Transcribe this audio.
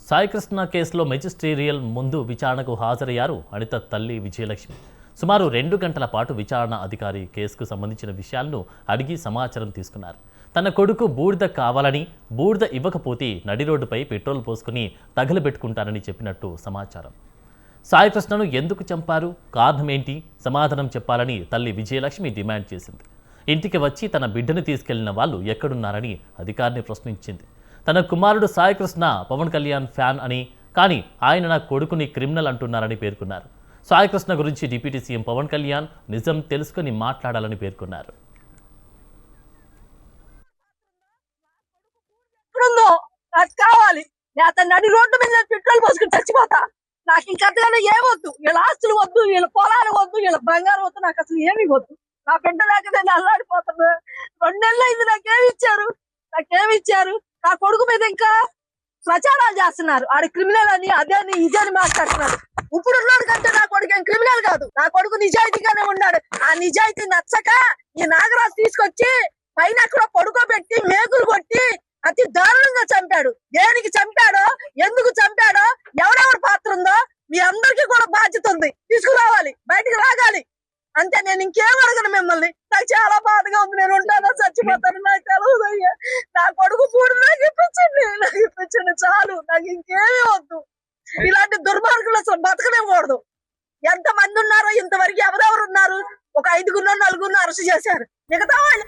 సాయికృష్ణ కేసులో మెజిస్ట్రేరియల్ ముందు విచారణకు హాజరయ్యారు అనిత తల్లి విజయలక్ష్మి. సుమారు 2 గంటల పాటు విచారణ అధికారి కేసుకు సంబంధించిన విషయాలను అడిగి సమాచారం తీసుకున్నారు. తన కొడుకు బూడిద కావాలని, బూడిద ఇవ్వకపోతే నడి రోడ్డుపై పెట్రోల్ పోసుకుని తగలబెట్టుకుంటానని చెప్పినట్టు సమాచారం. సాయికృష్ణను ఎందుకు చంపారు, కారణం ఏంటి, సమాధానం చెప్పాలని తల్లి విజయలక్ష్మి డిమాండ్ చేసింది. ఇంటికి వచ్చి తన బిడ్డను తీసుకెళ్లిన వాళ్ళు ఎక్కడున్నారని అధికారిని ప్రశ్నించింది. తన కుమారుడు సాయికృష్ణ పవన్ కళ్యాణ్ ఫ్యాన్ అని, కానీ ఆయన నా కొడుకుని క్రిమినల్ అంటున్నారని పేర్కొన్నారు. సాయికృష్ణ గురించి డిప్యూటీ సీఎం పవన్ కళ్యాణ్ నిజం తెలుసుకుని మాట్లాడాలని పేర్కొన్నారు. కావాలి నడి రోడ్డు మీద పెట్రోల్ పోసుకుని చచ్చిపోతా. నాకు ఇంకంతగానే ఏమొద్దు, వీళ్ళ ఆస్తులు వద్దు, వీళ్ళ పొలాలు వద్దు, వీళ్ళ బంగారం వద్దు, నాకు అసలు ఏమీ వద్దు. నా బిడ్డ దాకా నేను అల్లాడిపోతున్నా. 2 నెలలు అయింది. నాకేమిచ్చారు? నా కొడుకు మీద ఇంకా ప్రచారాలు చేస్తున్నారు. ఆడ క్రిమినల్ అని, అదే అని, ఇదే అని మాట్లాడుతున్నారు. ఇప్పుడు ఉన్నాడు కంటే నా కొడుకు ఏం క్రిమినల్ కాదు. నా కొడుకు నిజాయితీగానే ఉన్నాడు. ఆ నిజాయితీ నచ్చక ఈ నాగరాజు తీసుకొచ్చి పైన అక్కడ పడుకోబెట్టి మేకులు కొట్టి అతి దారుణంగా చంపాడు. దేనికి చంపాడో, ఎందుకు చంపాడో, ఎవరెవరి పాత్ర ఉందో మీ అందరికీ కూడా బాధ్యత ఉంది. తీసుకురావాలి, బయటికి రాగాలి. అంతే. నేను ఇంకేం అడగను మిమ్మల్ని. నాకు చాలా బాధగా ఉంది. నేను ఉంటానో చచ్చిపోతాను నాకు తెలియదు. అయ్యా, నా కొడుకు పూడు నాకు ఇప్పించండి చాలు. నాకు ఇంకేమీ వద్దు. ఇలాంటి దుర్మార్గులు అసలు బతకనేకూడదు. ఎంత మంది ఉన్నారో ఇంతవరకు ఎవరెవరు ఉన్నారు? ఒక 5 4 అరెస్ట్ చేశారు. మిగతా వాళ్ళు